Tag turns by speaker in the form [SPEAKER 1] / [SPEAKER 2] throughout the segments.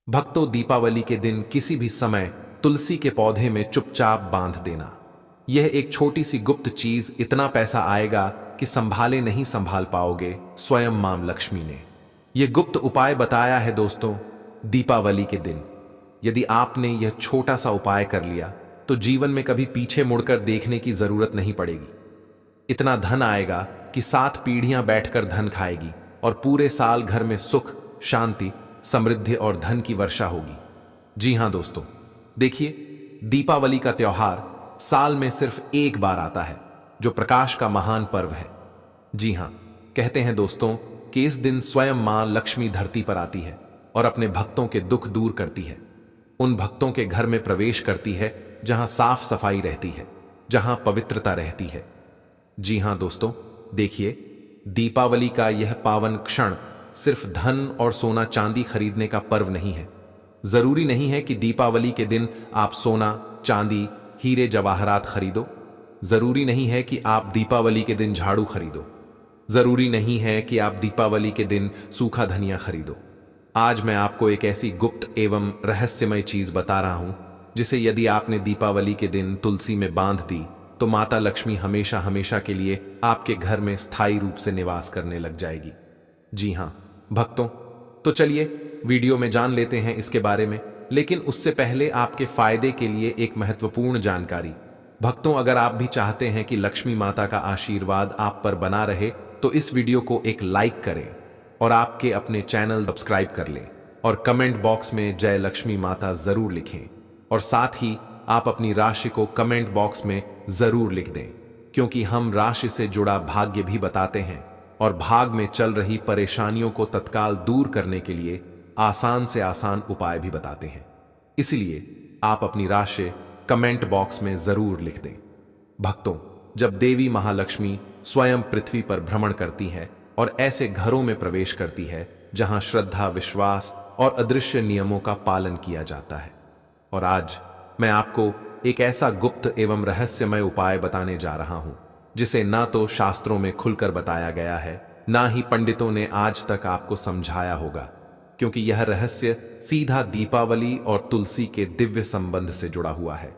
[SPEAKER 1] भक्तों, दीपावली के दिन किसी भी समय तुलसी के पौधे में चुपचाप बांध देना। यह एक छोटी सी गुप्त चीज, इतना पैसा आएगा कि संभाले नहीं संभाल पाओगे। स्वयं मां लक्ष्मी ने यह गुप्त उपाय बताया है दोस्तों। दीपावली के दिन यदि आपने यह छोटा सा उपाय कर लिया तो जीवन में कभी पीछे मुड़कर देखने की जरूरत नहीं पड़ेगी। इतना धन आएगा कि 7 पीढ़ियां बैठकर धन खाएगी और पूरे साल घर में सुख, शांति, समृद्धि और धन की वर्षा होगी। जी हां दोस्तों, देखिए, दीपावली का त्योहार साल में सिर्फ एक बार आता है, जो प्रकाश का महान पर्व है। जी हां, कहते हैं दोस्तों कि इस दिन स्वयं मां लक्ष्मी धरती पर आती है और अपने भक्तों के दुख दूर करती है। उन भक्तों के घर में प्रवेश करती है जहां साफ सफाई रहती है, जहां पवित्रता रहती है। जी हां दोस्तों, देखिए, दीपावली का यह पावन क्षण सिर्फ धन और सोना चांदी खरीदने का पर्व नहीं है। जरूरी नहीं है कि दीपावली के दिन आप सोना, चांदी, हीरे जवाहरात खरीदो। जरूरी नहीं है कि आप दीपावली के दिन झाड़ू खरीदो। जरूरी नहीं है कि आप दीपावली के दिन सूखा धनिया खरीदो। आज मैं आपको एक ऐसी गुप्त एवं रहस्यमय चीज बता रहा हूं, जिसे यदि आपने दीपावली के दिन तुलसी में बांध दी तो माता लक्ष्मी हमेशा हमेशा के लिए आपके घर में स्थायी रूप से निवास करने लग जाएगी। जी हां भक्तों, तो चलिए वीडियो में जान लेते हैं इसके बारे में। लेकिन उससे पहले आपके फायदे के लिए एक महत्वपूर्ण जानकारी। भक्तों, अगर आप भी चाहते हैं कि लक्ष्मी माता का आशीर्वाद आप पर बना रहे तो इस वीडियो को एक लाइक करें और आपके अपने चैनल सब्सक्राइब कर लें और कमेंट बॉक्स में जय लक्ष्मी माता जरूर लिखें। और साथ ही आप अपनी राशि को कमेंट बॉक्स में जरूर लिख दें, क्योंकि हम राशि से जुड़ा भाग्य भी बताते हैं और भाग में चल रही परेशानियों को तत्काल दूर करने के लिए आसान से आसान उपाय भी बताते हैं। इसलिए आप अपनी राशि कमेंट बॉक्स में जरूर लिख दें। भक्तों, जब देवी महालक्ष्मी स्वयं पृथ्वी पर भ्रमण करती है और ऐसे घरों में प्रवेश करती है जहां श्रद्धा, विश्वास और अदृश्य नियमों का पालन किया जाता है, और आज मैं आपको एक ऐसा गुप्त एवं रहस्यमय उपाय बताने जा रहा हूं जिसे ना तो शास्त्रों में खुलकर बताया गया है, ना ही पंडितों ने आज तक आपको समझाया होगा, क्योंकि यह रहस्य सीधा दीपावली और तुलसी के दिव्य संबंध से जुड़ा हुआ है।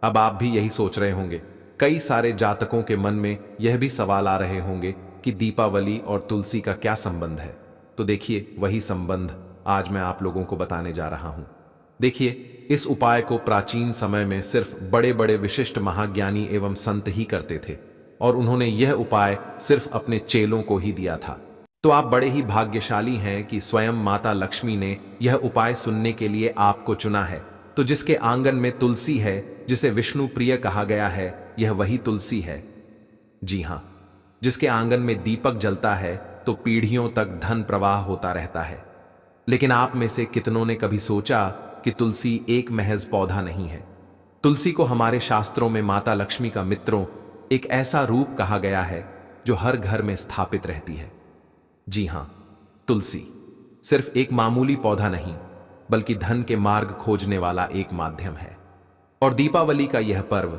[SPEAKER 1] अब आप भी यही सोच रहे होंगे, कई सारे जातकों के मन में यह भी सवाल आ रहे होंगे कि दीपावली और तुलसी का क्या संबंध है। तो देखिए, वही संबंध आज मैं आप लोगों को बताने जा रहा हूं। देखिए, इस उपाय को प्राचीन समय में सिर्फ बड़े बड़े विशिष्ट महाज्ञानी एवं संत ही करते थे, और उन्होंने यह उपाय सिर्फ अपने चेलों को ही दिया था। तो आप बड़े ही भाग्यशाली हैं कि स्वयं माता लक्ष्मी ने यह उपाय सुनने के लिए आपको चुना है। तो जिसके आंगन में तुलसी है, जिसे विष्णु प्रिय कहा गया है, यह वही तुलसी है। जी हां, जिसके आंगन में दीपक जलता है तो पीढ़ियों तक धन प्रवाह होता रहता है। लेकिन आप में से कितनों ने कभी सोचा कि तुलसी एक महज पौधा नहीं है। तुलसी को हमारे शास्त्रों में माता लक्ष्मी का मित्रों, एक ऐसा रूप कहा गया है जो हर घर में स्थापित रहती है। जी हां, तुलसी सिर्फ एक मामूली पौधा नहीं, बल्कि धन के मार्ग खोजने वाला एक माध्यम है। और दीपावली का यह पर्व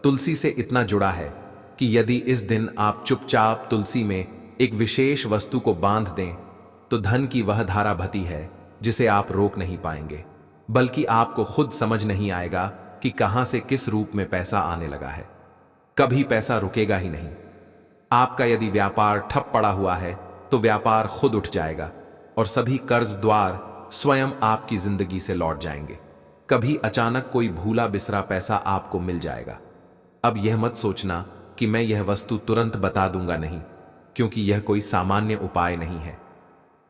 [SPEAKER 1] तुलसी से इतना जुड़ा है कि यदि इस दिन आप चुपचाप तुलसी में एक विशेष वस्तु को बांध दें तो धन की वह धारा बहती है जिसे आप रोक नहीं पाएंगे, बल्कि आपको खुद समझ नहीं आएगा कि कहां से किस रूप में पैसा आने लगा है। कभी पैसा रुकेगा ही नहीं। आपका यदि व्यापार ठप पड़ा हुआ है तो व्यापार खुद उठ जाएगा और सभी कर्ज द्वार स्वयं आपकी जिंदगी से लौट जाएंगे। कभी अचानक कोई भूला बिसरा पैसा आपको मिल जाएगा। अब यह मत सोचना कि मैं यह वस्तु तुरंत बता दूंगा, नहीं, क्योंकि यह कोई सामान्य उपाय नहीं है।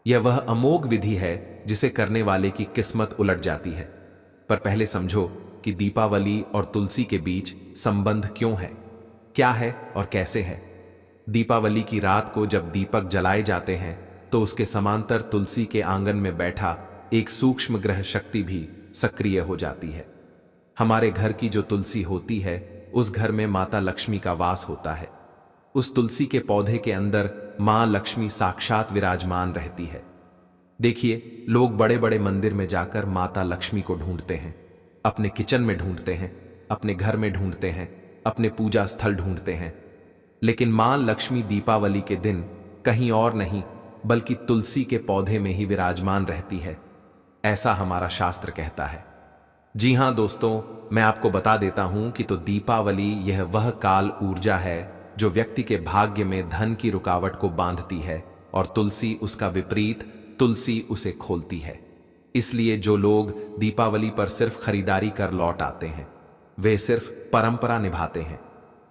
[SPEAKER 1] यह वह अमोघ विधि है जिसे करने वाले की किस्मत उलट जाती है। पर पहले समझो कि दीपावली और तुलसी के बीच संबंध क्यों है, क्या है और कैसे है। दीपावली की रात को जब दीपक जलाए जाते हैं तो उसके समांतर तुलसी के आंगन में बैठा एक सूक्ष्म ग्रह शक्ति भी सक्रिय हो जाती है। हमारे घर की जो तुलसी होती है, उस घर में माता लक्ष्मी का वास होता है। उस तुलसी के पौधे के अंदर मां लक्ष्मी साक्षात विराजमान रहती है। देखिए, लोग बड़े बड़े मंदिर में जाकर माता लक्ष्मी को ढूंढते हैं, अपने किचन में ढूंढते हैं, अपने घर में ढूंढते हैं, अपने पूजा स्थल ढूंढते हैं, लेकिन मां लक्ष्मी दीपावली के दिन कहीं और नहीं बल्कि तुलसी के पौधे में ही विराजमान रहती है। ऐसा हमारा शास्त्र कहता है। जी हां दोस्तों, मैं आपको बता देता हूं कि तो दीपावली यह वह काल ऊर्जा है जो व्यक्ति के भाग्य में धन की रुकावट को बांधती है, और तुलसी उसका विपरीत, तुलसी उसे खोलती है। इसलिए जो लोग दीपावली पर सिर्फ खरीदारी कर लौट आते हैं, वे सिर्फ परंपरा निभाते हैं।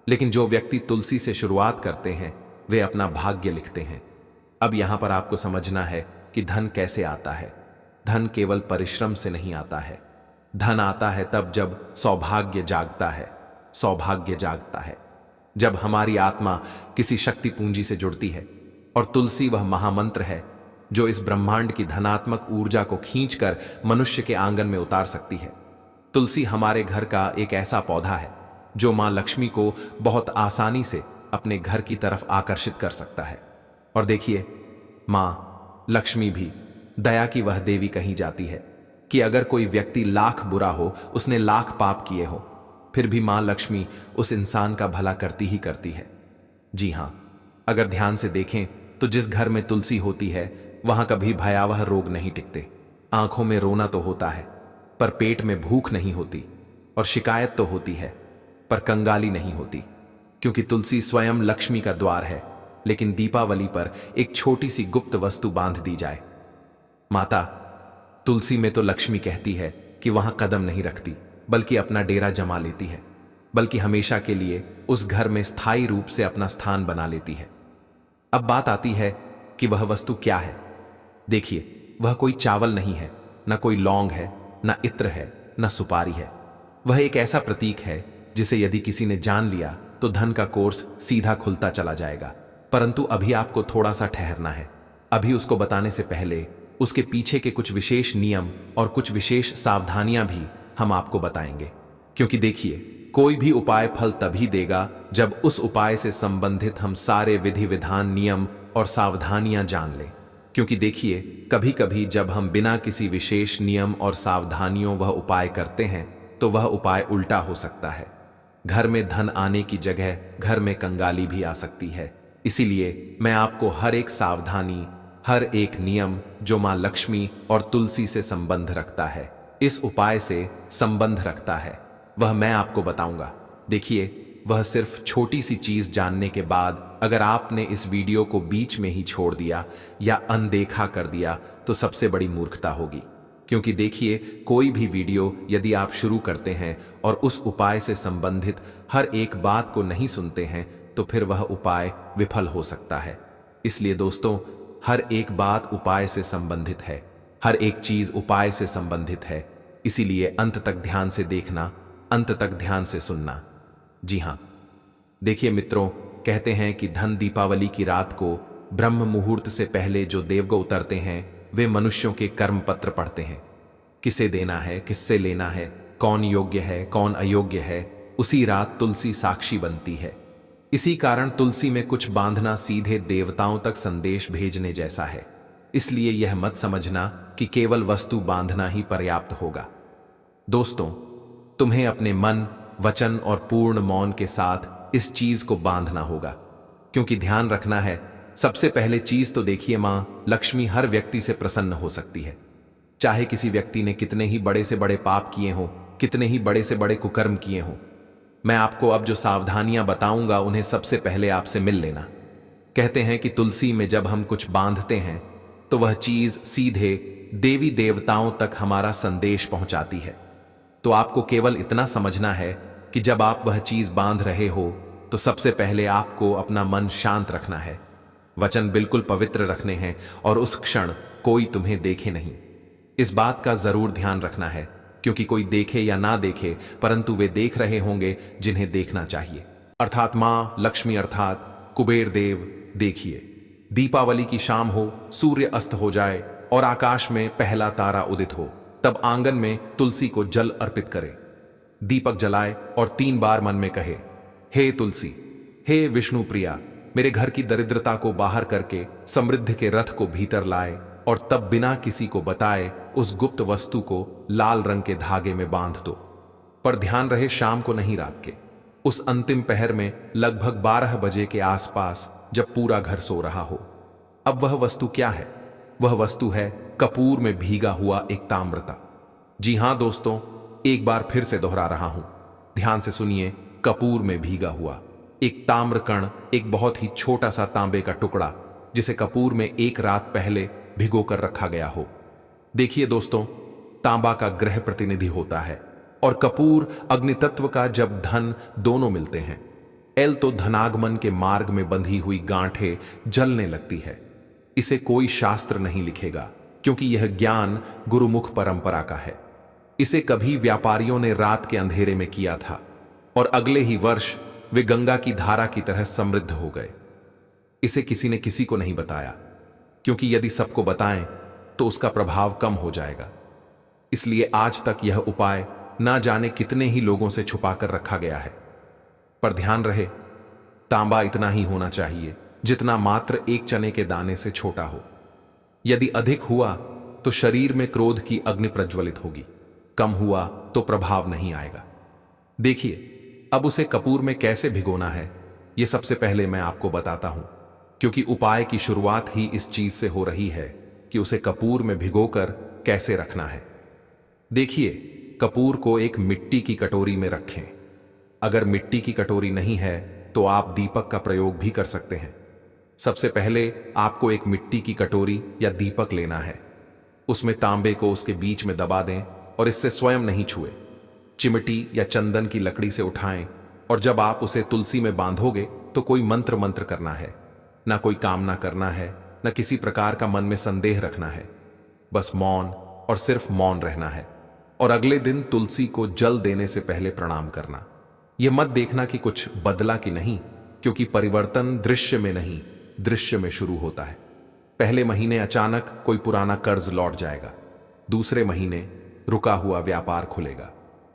[SPEAKER 1] लेकिन जो व्यक्ति तुलसी से शुरुआत करते हैं, वे अपना भाग्य लिखते हैं। अब यहां पर आपको समझना है कि धन कैसे आता है। धन केवल परिश्रम से नहीं आता है। धन आता है तब जब सौभाग्य जागता है। सौभाग्य जागता है जब हमारी आत्मा किसी शक्ति पूंजी से जुड़ती है, और तुलसी वह महामंत्र है जो इस ब्रह्मांड की धनात्मक ऊर्जा को खींचकर मनुष्य के आंगन में उतार सकती है। तुलसी हमारे घर का एक ऐसा पौधा है जो मां लक्ष्मी को बहुत आसानी से अपने घर की तरफ आकर्षित कर सकता है। और देखिए, मां लक्ष्मी भी दया की वह देवी कही जाती है कि अगर कोई व्यक्ति लाख बुरा हो, उसने लाख पाप किए हो, फिर भी मां लक्ष्मी उस इंसान का भला करती ही करती है। जी हां, अगर ध्यान से देखें तो जिस घर में तुलसी होती है वहां कभी भयावह रोग नहीं टिकते। आंखों में रोना तो होता है, पर पेट में भूख नहीं होती, और शिकायत तो होती है, पर कंगाली नहीं होती, क्योंकि तुलसी स्वयं लक्ष्मी का द्वार है। लेकिन दीपावली पर एक छोटी सी गुप्त वस्तु बांध दी जाए। माता तुलसी में तो लक्ष्मी कहती है कि वहां कदम नहीं रखती, बल्कि अपना डेरा जमा लेती है, बल्कि हमेशा के लिए उस घर में स्थायी रूप से अपना स्थान बना लेती है। अब बात आती है कि वह वस्तु क्या है। देखिए, वह कोई चावल नहीं है, न कोई लौंग है, न इत्र है, न सुपारी है। वह एक ऐसा प्रतीक है जिसे यदि किसी ने जान लिया तो धन का कोर्स सीधा खुलता चला जाएगा। परंतु अभी आपको थोड़ा सा ठहरना है। अभी उसको बताने से पहले उसके पीछे के कुछ विशेष नियम और कुछ विशेष सावधानियां भी हम आपको बताएंगे। क्योंकि देखिए, कोई भी उपाय फल तभी देगा जब उस उपाय से संबंधित हम सारे विधि विधान, नियम और सावधानियां जान लें। क्योंकि देखिए, कभी कभी जब हम बिना किसी विशेष नियम और सावधानियों वह उपाय करते हैं तो वह उपाय उल्टा हो सकता है। घर में धन आने की जगह घर में कंगाली भी आ सकती है। इसीलिए मैं आपको हर एक सावधानी, हर एक नियम जो मां लक्ष्मी और तुलसी से संबंध रखता है, इस उपाय से संबंध रखता है, वह मैं आपको बताऊंगा। देखिए, वह सिर्फ छोटी सी चीज जानने के बाद अगर आपने इस वीडियो को बीच में ही छोड़ दिया या अनदेखा कर दिया तो सबसे बड़ी मूर्खता होगी। क्योंकि देखिए, कोई भी वीडियो यदि आप शुरू करते हैं और उस उपाय से संबंधित हर एक बात को नहीं सुनते हैं तो फिर वह उपाय विफल हो सकता है। इसलिए दोस्तों, हर एक बात उपाय से संबंधित है, हर एक चीज उपाय से संबंधित है। इसीलिए अंत तक ध्यान से देखना, अंत तक ध्यान से सुनना। जी हां, देखिए मित्रों, कहते हैं कि धन दीपावली की रात को ब्रह्म मुहूर्त से पहले जो देवगण उतरते हैं वे मनुष्यों के कर्म पत्र पढ़ते हैं। किसे देना है, किससे लेना है, कौन योग्य है, कौन अयोग्य है, उसी रात तुलसी साक्षी बनती है। इसी कारण तुलसी में कुछ बांधना सीधे देवताओं तक संदेश भेजने जैसा है। इसलिए यह मत समझना कि केवल वस्तु बांधना ही पर्याप्त होगा। दोस्तों, तुम्हें अपने मन, वचन और पूर्ण मौन के साथ इस चीज को बांधना होगा। क्योंकि ध्यान रखना है, सबसे पहले चीज तो देखिए, मां लक्ष्मी हर व्यक्ति से प्रसन्न हो सकती है। चाहे किसी व्यक्ति ने कितने ही बड़े से बड़े पाप किए हों, कितने ही बड़े से बड़े कुकर्म किए हों। मैं आपको अब जो सावधानियां बताऊंगा उन्हें सबसे पहले आपसे मिल लेना। कहते हैं कि तुलसी में जब हम कुछ बांधते हैं तो वह चीज सीधे देवी देवताओं तक हमारा संदेश पहुंचाती है। तो आपको केवल इतना समझना है कि जब आप वह चीज बांध रहे हो तो सबसे पहले आपको अपना मन शांत रखना है, वचन बिल्कुल पवित्र रखने हैं और उस क्षण कोई तुम्हें देखे नहीं। इस बात का जरूर ध्यान रखना है, क्योंकि कोई देखे या ना देखे, परंतु वे देख रहे होंगे जिन्हें देखना चाहिए, अर्थात मां लक्ष्मी अर्थात कुबेर देव। देखिए, दीपावली की शाम हो, सूर्य अस्त हो जाए और आकाश में पहला तारा उदित हो, तब आंगन में तुलसी को जल अर्पित करे, दीपक जलाए और 3 बार मन में कहे, हे तुलसी, हे विष्णु प्रिया, मेरे घर की दरिद्रता को बाहर करके समृद्धि के रथ को भीतर लाए, और तब बिना किसी को बताए उस गुप्त वस्तु को लाल रंग के धागे में बांध दो। पर ध्यान रहे, शाम को नहीं, रात के उस अंतिम पहर में लगभग 12 बजे के आसपास, जब पूरा घर सो रहा हो। अब वह वस्तु क्या है? वह वस्तु है कपूर में भीगा हुआ एक ताम्रता। जी हां दोस्तों, एक बार फिर से दोहरा रहा हूं, ध्यान से सुनिए। कपूर में भीगा हुआ एक ताम्र कण, एक बहुत ही छोटा सा तांबे का टुकड़ा जिसे कपूर में एक रात पहले भिगो कर रखा गया हो। देखिए दोस्तों, तांबा का ग्रह प्रतिनिधि होता है और कपूर अग्नि तत्व का जब धन दोनों मिलते हैं, एल तो धनागमन के मार्ग में बंधी हुई गांठें जलने लगती है। इसे कोई शास्त्र नहीं लिखेगा क्योंकि यह ज्ञान गुरुमुख परंपरा का है। इसे कभी व्यापारियों ने रात के अंधेरे में किया था और अगले ही वर्ष वे गंगा की धारा की तरह समृद्ध हो गए। इसे किसी ने किसी को नहीं बताया क्योंकि यदि सबको बताएं तो उसका प्रभाव कम हो जाएगा। इसलिए आज तक यह उपाय ना जाने कितने ही लोगों से छुपाकर रखा गया है। पर ध्यान रहे, तांबा इतना ही होना चाहिए जितना मात्र एक चने के दाने से छोटा हो। यदि अधिक हुआ तो शरीर में क्रोध की अग्नि प्रज्वलित होगी, कम हुआ तो प्रभाव नहीं आएगा। देखिए, अब उसे कपूर में कैसे भिगोना है यह सबसे पहले मैं आपको बताता हूं, क्योंकि उपाय की शुरुआत ही इस चीज से हो रही है कि उसे कपूर में भिगोकर कैसे रखना है। देखिए, कपूर को एक मिट्टी की कटोरी में रखें। अगर मिट्टी की कटोरी नहीं है तो आप दीपक का प्रयोग भी कर सकते हैं। सबसे पहले आपको एक मिट्टी की कटोरी या दीपक लेना है। उसमें तांबे को उसके बीच में दबा दें और इससे स्वयं नहीं छुए। चिमटी या चंदन की लकड़ी से उठाएं और जब आप उसे तुलसी में बांधोगे तो कोई मंत्र करना है, ना कोई कामना करना है, ना किसी प्रकार का मन में संदेह रखना है। बस मौन और सिर्फ मौन रहना है और अगले दिन तुलसी को जल देने से पहले प्रणाम करना। यह मत देखना कि कुछ बदला कि नहीं, क्योंकि परिवर्तन दृश्य में नहीं, दृश्य में शुरू होता है। पहले महीने अचानक कोई पुराना कर्ज लौट जाएगा, दूसरे महीने रुका हुआ व्यापार खुलेगा,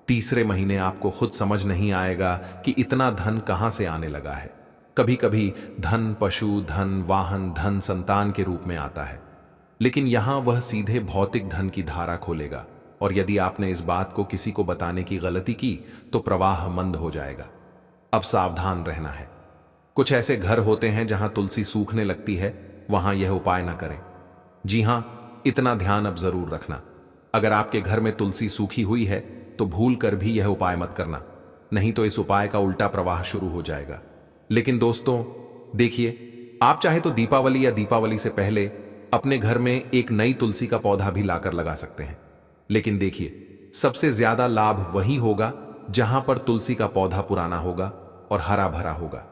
[SPEAKER 1] तीसरे महीने आपको खुद समझ नहीं आएगा कि इतना धन कहां से आने लगा है। कभी कभी धन पशु, धन वाहन, धन संतान के रूप में आता है, लेकिन यहां वह सीधे भौतिक धन की धारा खोलेगा और यदि आपने इस बात को किसी को बताने की गलती की तो प्रवाह मंद हो जाएगा। अब सावधान रहना है। कुछ ऐसे घर होते हैं जहां तुलसी सूखने लगती है, वहां यह उपाय ना करें। जी हां, इतना ध्यान अब जरूर रखना, अगर आपके घर में तुलसी सूखी हुई है तो भूल कर भी यह उपाय मत करना, नहीं तो इस उपाय का उल्टा प्रवाह शुरू हो जाएगा। लेकिन दोस्तों देखिए, आप चाहे तो दीपावली या दीपावली से पहले अपने घर में एक नई तुलसी का पौधा भी लाकर लगा सकते हैं। लेकिन देखिए, सबसे ज्यादा लाभ वही होगा जहां पर तुलसी का पौधा पुराना होगा और हरा भरा होगा।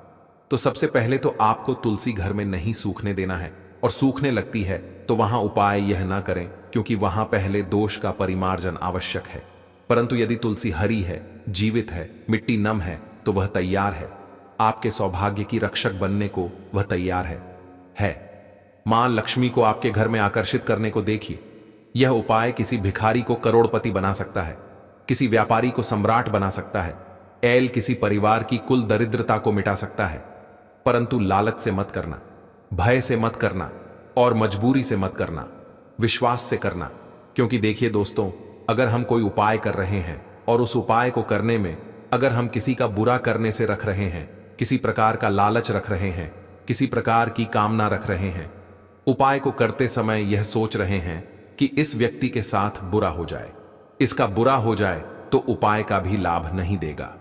[SPEAKER 1] तो सबसे पहले तो आपको तुलसी घर में नहीं सूखने देना है, और सूखने लगती है तो वहां उपाय यह ना करें क्योंकि वहां पहले दोष का परिमार्जन आवश्यक है। परंतु यदि तुलसी हरी है, जीवित है, मिट्टी नम है तो वह तैयार है, आपके सौभाग्य की रक्षक बनने को वह तैयार है। मां लक्ष्मी को आपके घर में आकर्षित करने को देखिए। यह उपाय किसी भिखारी को करोड़पति बना सकता है, किसी व्यापारी को सम्राट बना सकता है, एल किसी परिवार की कुल दरिद्रता को मिटा सकता है। परंतु लालच से मत करना, भय से मत करना और मजबूरी से मत करना, विश्वास से करना। क्योंकि देखिए दोस्तों, अगर हम कोई उपाय कर रहे हैं और उस उपाय को करने में अगर हम किसी का बुरा करने से रख रहे हैं, किसी प्रकार का लालच रख रहे हैं, किसी प्रकार की कामना रख रहे हैं, उपाय को करते समय यह सोच रहे हैं कि इस व्यक्ति के साथ बुरा हो जाए, इसका बुरा हो जाए तो उपाय का भी लाभ नहीं देगा।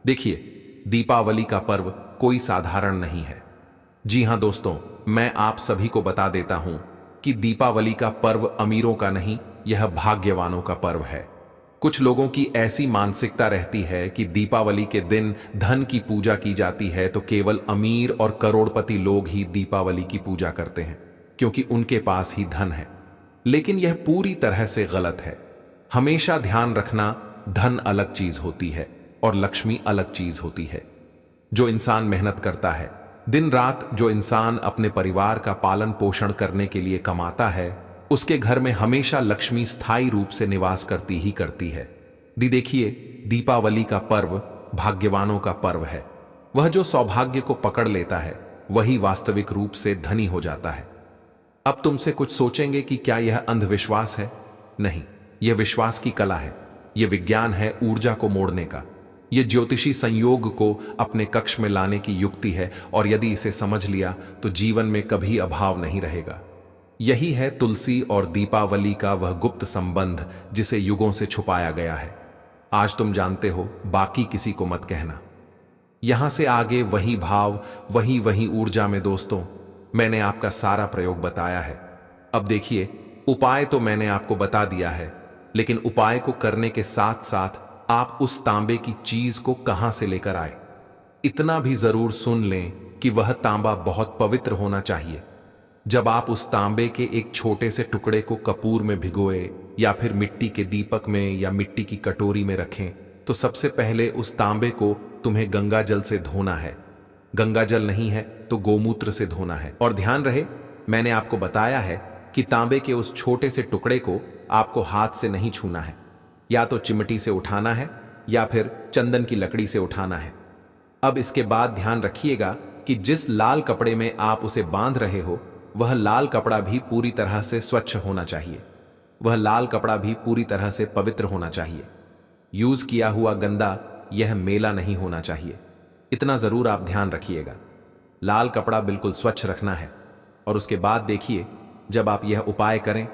[SPEAKER 1] देखिए, दीपावली का पर्व कोई साधारण नहीं है। जी हां दोस्तों, मैं आप सभी को बता देता हूं कि दीपावली का पर्व अमीरों का नहीं, यह भाग्यवानों का पर्व है। कुछ लोगों की ऐसी मानसिकता रहती है कि दीपावली के दिन धन की पूजा की जाती है तो केवल अमीर और करोड़पति लोग ही दीपावली की पूजा करते हैं क्योंकि उनके पास ही धन है। लेकिन यह पूरी तरह से गलत है। हमेशा ध्यान रखना, धन अलग चीज होती है और लक्ष्मी अलग चीज होती है। जो इंसान मेहनत करता है, दिन रात जो इंसान अपने परिवार का पालन पोषण करने के लिए कमाता है, उसके घर में हमेशा लक्ष्मी स्थायी रूप से निवास करती ही करती है। देखिए, दीपावली का पर्व भाग्यवानों का पर्व है। वह जो सौभाग्य को पकड़ लेता है वही वास्तविक रूप से धनी हो जाता है। अब तुमसे कुछ सोचेंगे कि क्या यह अंधविश्वास है? नहीं, यह विश्वास की कला है। यह विज्ञान है ऊर्जा को मोड़ने का। यह ज्योतिषी संयोग को अपने कक्ष में लाने की युक्ति है और यदि इसे समझ लिया तो जीवन में कभी अभाव नहीं रहेगा। यही है तुलसी और दीपावली का वह गुप्त संबंध जिसे युगों से छुपाया गया है। आज तुम जानते हो, बाकी किसी को मत कहना। यहां से आगे वही भाव, वही ऊर्जा में दोस्तों, मैंने आपका सारा प्रयोग बताया है। अब देखिए, उपाय तो मैंने आपको बता दिया है, लेकिन उपाय को करने के साथ साथ आप उस तांबे की चीज को कहां से लेकर आए, इतना भी जरूर सुन लें कि वह तांबा बहुत पवित्र होना चाहिए। जब आप उस तांबे के एक छोटे से टुकड़े को कपूर में भिगोए या फिर मिट्टी के दीपक में या मिट्टी की कटोरी में रखें, तो सबसे पहले उस तांबे को तुम्हें गंगा जल से धोना है। गंगा जल नहीं है तो गोमूत्र से धोना है। और ध्यान रहे, मैंने आपको बताया है कि तांबे के उस छोटे से टुकड़े को आपको हाथ से नहीं छूना है, या तो चिमटी से उठाना है या फिर चंदन की लकड़ी से उठाना है। अब इसके बाद ध्यान रखिएगा कि जिस लाल कपड़े में आप उसे बांध रहे हो, वह लाल कपड़ा भी पूरी तरह से स्वच्छ होना चाहिए। वह लाल कपड़ा भी पूरी तरह से पवित्र होना चाहिए। यूज किया हुआ गंदा यह मेला नहीं होना चाहिए। इतना जरूर आप ध्यान रखिएगा। लाल कपड़ा बिल्कुल स्वच्छ रखना है। और उसके बाद देखिए, जब आप यह उपाय करें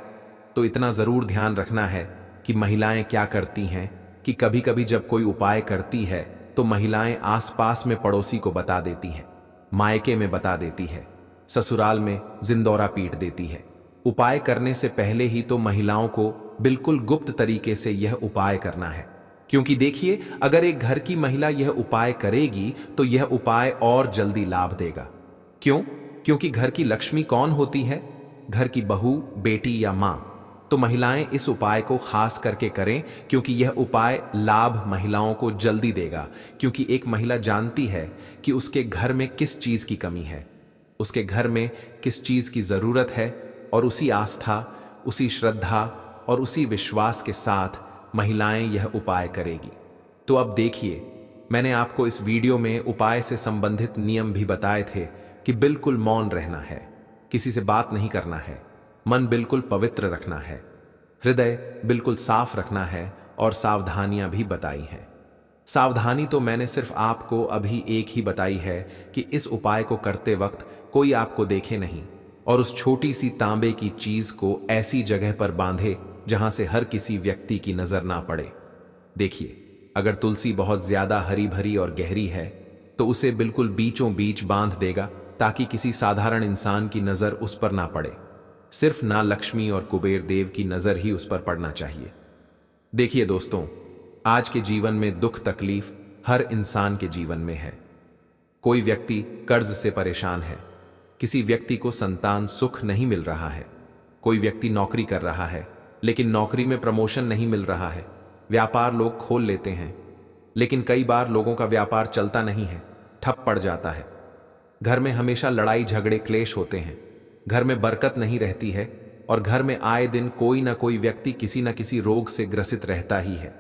[SPEAKER 1] तो इतना जरूर ध्यान रखना है कि महिलाएं क्या करती हैं कि कभी कभी जब कोई उपाय करती है तो महिलाएं आसपास में पड़ोसी को बता देती हैं, मायके में बता देती है, ससुराल में जिंदौरा पीट देती है। उपाय करने से पहले ही तो महिलाओं को बिल्कुल गुप्त तरीके से यह उपाय करना है। क्योंकि देखिए, अगर एक घर की महिला यह उपाय करेगी तो यह उपाय और जल्दी लाभ देगा। क्यों? क्योंकि घर की लक्ष्मी कौन होती है? घर की बहू, बेटी या मां। तो महिलाएं इस उपाय को खास करके करें, क्योंकि यह उपाय लाभ महिलाओं को जल्दी देगा। क्योंकि एक महिला जानती है कि उसके घर में किस चीज की कमी है, उसके घर में किस चीज की जरूरत है, और उसी आस्था, उसी श्रद्धा और उसी विश्वास के साथ महिलाएं यह उपाय करेगी। तो अब देखिए, मैंने आपको इस वीडियो में उपाय से संबंधित नियम भी बताए थे कि बिल्कुल मौन रहना है, किसी से बात नहीं करना है, मन बिल्कुल पवित्र रखना है, हृदय बिल्कुल साफ रखना है, और सावधानियां भी बताई हैं। सावधानी तो मैंने सिर्फ आपको अभी एक ही बताई है कि इस उपाय को करते वक्त कोई आपको देखे नहीं, और उस छोटी सी तांबे की चीज को ऐसी जगह पर बांधे जहां से हर किसी व्यक्ति की नजर ना पड़े। देखिए, अगर तुलसी बहुत ज्यादा हरी भरी और गहरी है तो उसे बिल्कुल बीचों बीच बांध देगा, ताकि किसी साधारण इंसान की नजर उस पर ना पड़े। सिर्फ ना लक्ष्मी और कुबेर देव की नजर ही उस पर पड़ना चाहिए। देखिए दोस्तों, आज के जीवन में दुख तकलीफ हर इंसान के जीवन में है। कोई व्यक्ति कर्ज से परेशान है, किसी व्यक्ति को संतान सुख नहीं मिल रहा है, कोई व्यक्ति नौकरी कर रहा है लेकिन नौकरी में प्रमोशन नहीं मिल रहा है, व्यापार लोग खोल लेते हैं लेकिन कई बार लोगों का व्यापार चलता नहीं है, ठप पड़ जाता है। घर में हमेशा लड़ाई झगड़े क्लेश होते हैं, घर में बरकत नहीं रहती है, और घर में आए दिन कोई ना कोई व्यक्ति किसी न किसी रोग से ग्रसित रहता ही है।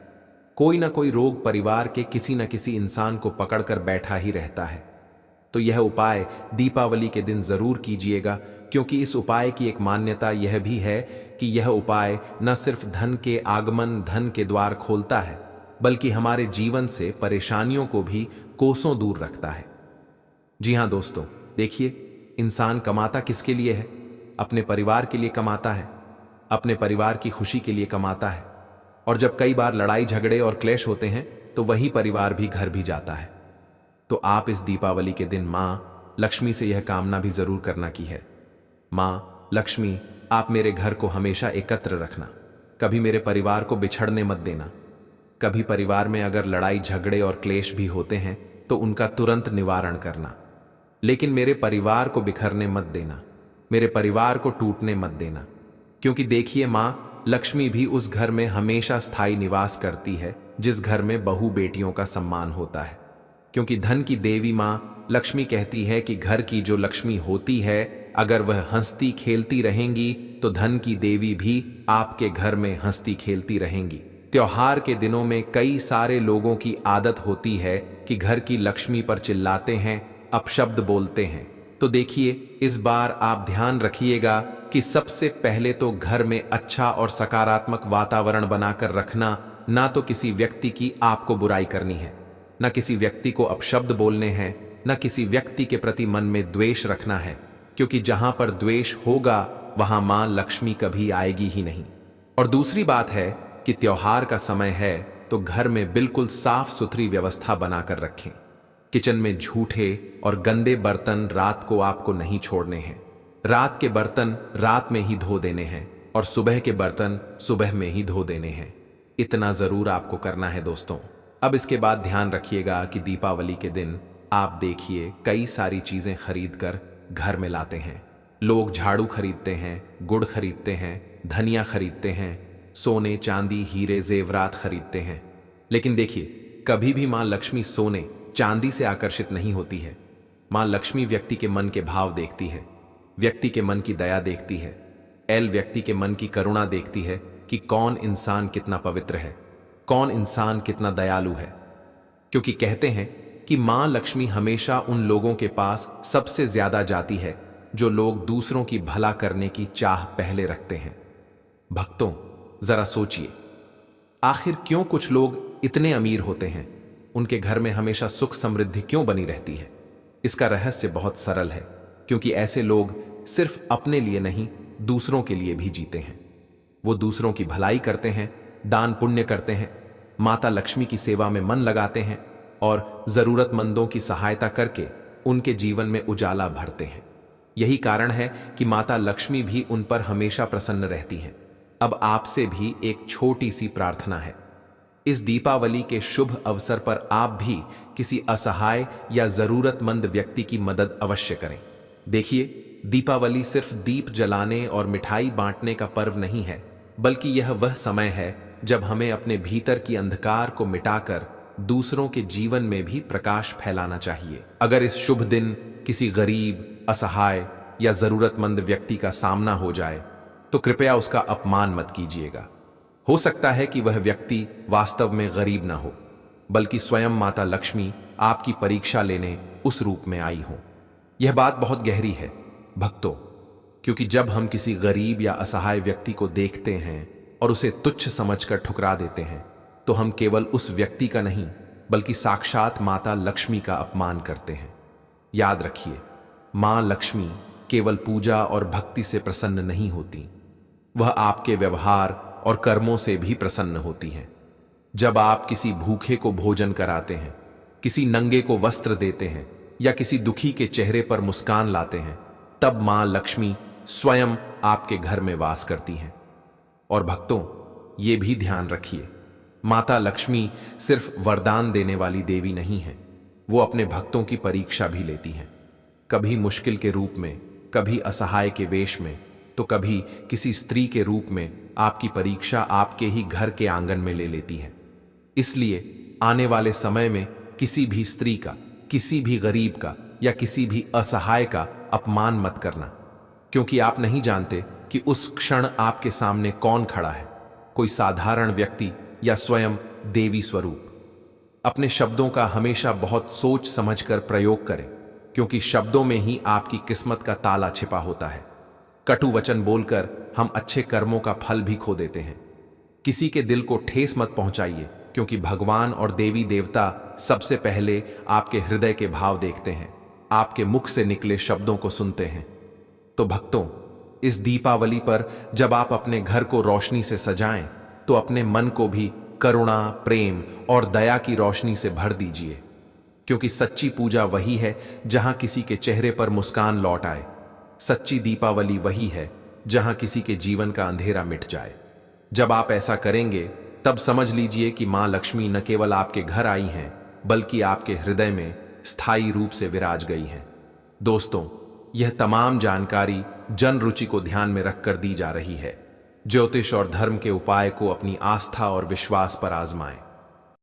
[SPEAKER 1] कोई ना कोई रोग परिवार के किसी न किसी इंसान को पकड़कर बैठा ही रहता है। तो यह उपाय दीपावली के दिन जरूर कीजिएगा, क्योंकि इस उपाय की एक मान्यता यह भी है कि यह उपाय न सिर्फ धन के आगमन, धन के द्वार खोलता है, बल्कि हमारे जीवन से परेशानियों को भी कोसों दूर रखता है। जी हां दोस्तों, देखिए, इंसान कमाता किसके लिए है? अपने परिवार के लिए कमाता है, अपने परिवार की खुशी के लिए कमाता है। और जब कई बार लड़ाई झगड़े और क्लेश होते हैं तो वही परिवार भी घर भी जाता है। तो आप इस दीपावली के दिन मां लक्ष्मी से यह कामना भी जरूर करना की है, मां लक्ष्मी, आप मेरे घर को हमेशा एकत्र रखना, कभी मेरे परिवार को बिछड़ने मत देना। कभी परिवार में अगर लड़ाई झगड़े और क्लेश भी होते हैं तो उनका तुरंत निवारण करना, लेकिन मेरे परिवार को बिखरने मत देना, मेरे परिवार को टूटने मत देना। क्योंकि देखिए, मां लक्ष्मी भी उस घर में हमेशा स्थायी निवास करती है जिस घर में बहू बेटियों का सम्मान होता है। क्योंकि धन की देवी मां लक्ष्मी कहती है कि घर की जो लक्ष्मी होती है, अगर वह हंसती खेलती रहेंगी तो धन की देवी भी आपके घर में हंसती खेलती रहेंगी। त्योहार के दिनों में कई सारे लोगों की आदत होती है कि घर की लक्ष्मी पर चिल्लाते हैं, अपशब्द बोलते हैं। तो देखिए, इस बार आप ध्यान रखिएगा कि सबसे पहले तो घर में अच्छा और सकारात्मक वातावरण बनाकर रखना, ना तो किसी व्यक्ति की आपको बुराई करनी है, ना किसी व्यक्ति को अपशब्द बोलने हैं, ना किसी व्यक्ति के प्रति मन में द्वेष रखना है। क्योंकि जहां पर द्वेष होगा वहां मां लक्ष्मी कभी आएगी ही नहीं। और दूसरी बात है कि त्योहार का समय है तो घर में बिल्कुल साफ सुथरी व्यवस्था बनाकर रखें। किचन में झूठे और गंदे बर्तन रात को आपको नहीं छोड़ने हैं। रात के बर्तन रात में ही धो देने हैं और सुबह के बर्तन सुबह में ही धो देने हैं। इतना जरूर आपको करना है दोस्तों। अब इसके बाद ध्यान रखिएगा कि दीपावली के दिन आप देखिए कई सारी चीजें खरीद कर घर में लाते हैं। लोग झाड़ू खरीदते हैं, गुड़ खरीदते हैं, धनिया खरीदते हैं, सोने चांदी हीरे जेवरात खरीदते हैं। लेकिन देखिए, कभी भी मां लक्ष्मी सोने चांदी से आकर्षित नहीं होती है। मां लक्ष्मी व्यक्ति के मन के भाव देखती है, व्यक्ति के मन की दया देखती है, व्यक्ति के मन की करुणा देखती है कि कौन इंसान कितना पवित्र है, कौन इंसान कितना दयालु है। क्योंकि कहते हैं कि मां लक्ष्मी हमेशा उन लोगों के पास सबसे ज्यादा जाती है जो लोग दूसरों की भला करने की चाह पहले रखते हैं। भक्तों, जरा सोचिए, आखिर क्यों कुछ लोग इतने अमीर होते हैं? उनके घर में हमेशा सुख समृद्धि क्यों बनी रहती है? इसका रहस्य बहुत सरल है, क्योंकि ऐसे लोग सिर्फ अपने लिए नहीं, दूसरों के लिए भी जीते हैं। वो दूसरों की भलाई करते हैं, दान पुण्य करते हैं, माता लक्ष्मी की सेवा में मन लगाते हैं और जरूरतमंदों की सहायता करके उनके जीवन में उजाला भरते हैं। यही कारण है कि माता लक्ष्मी भी उन पर हमेशा प्रसन्न रहती हैं। अब आपसे भी एक छोटी सी प्रार्थना है। इस दीपावली के शुभ अवसर पर आप भी किसी असहाय या जरूरतमंद व्यक्ति की मदद अवश्य करें। देखिए, दीपावली सिर्फ दीप जलाने और मिठाई बांटने का पर्व नहीं है, बल्कि यह वह समय है जब हमें अपने भीतर की अंधकार को मिटाकर दूसरों के जीवन में भी प्रकाश फैलाना चाहिए। अगर इस शुभ दिन किसी गरीब, असहाय या जरूरतमंद व्यक्ति का सामना हो जाए तो कृपया उसका अपमान मत कीजिएगा। हो सकता है कि वह व्यक्ति वास्तव में गरीब ना हो, बल्कि स्वयं माता लक्ष्मी आपकी परीक्षा लेने उस रूप में आई हो। यह बात बहुत गहरी है भक्तों, क्योंकि जब हम किसी गरीब या असहाय व्यक्ति को देखते हैं और उसे तुच्छ समझकर ठुकरा देते हैं, तो हम केवल उस व्यक्ति का नहीं, बल्कि साक्षात माता लक्ष्मी का अपमान करते हैं। याद रखिए, मां लक्ष्मी केवल पूजा और भक्ति से प्रसन्न नहीं होती, वह आपके व्यवहार और कर्मों से भी प्रसन्न होती हैं। जब आप किसी भूखे को भोजन कराते हैं, किसी नंगे को वस्त्र देते हैं या किसी दुखी के चेहरे पर मुस्कान लाते हैं, तब मां लक्ष्मी स्वयं आपके घर में वास करती हैं। और भक्तों, ये भी ध्यान रखिए, माता लक्ष्मी सिर्फ वरदान देने वाली देवी नहीं है, वो अपने भक्तों की परीक्षा भी लेती हैं। कभी मुश्किल के रूप में, कभी असहाय के वेश में, तो कभी किसी स्त्री के रूप में आपकी परीक्षा आपके ही घर के आंगन में ले लेती है। इसलिए आने वाले समय में किसी भी स्त्री का, किसी भी गरीब का या किसी भी असहाय का अपमान मत करना, क्योंकि आप नहीं जानते कि उस क्षण आपके सामने कौन खड़ा है, कोई साधारण व्यक्ति या स्वयं देवी स्वरूप। अपने शब्दों का हमेशा बहुत सोच समझकर प्रयोग करें, क्योंकि शब्दों में ही आपकी किस्मत का ताला छिपा होता है। कटु वचन बोलकर हम अच्छे कर्मों का फल भी खो देते हैं। किसी के दिल को ठेस मत पहुंचाइए, क्योंकि भगवान और देवी देवता सबसे पहले आपके हृदय के भाव देखते हैं, आपके मुख से निकले शब्दों को सुनते हैं। तो भक्तों, इस दीपावली पर जब आप अपने घर को रोशनी से सजाएं, तो अपने मन को भी करुणा, प्रेम और दया की रोशनी से भर दीजिए, क्योंकि सच्ची पूजा वही है जहां किसी के चेहरे पर मुस्कान लौट आए। सच्ची दीपावली वही है जहां किसी के जीवन का अंधेरा मिट जाए। जब आप ऐसा करेंगे, तब समझ लीजिए कि मां लक्ष्मी न केवल आपके घर आई हैं, बल्कि आपके हृदय में स्थायी रूप से विराज गई हैं। दोस्तों, यह तमाम जानकारी जन रुचि को ध्यान में रखकर दी जा रही है। ज्योतिष और धर्म के उपाय को अपनी आस्था और विश्वास पर आजमाएं।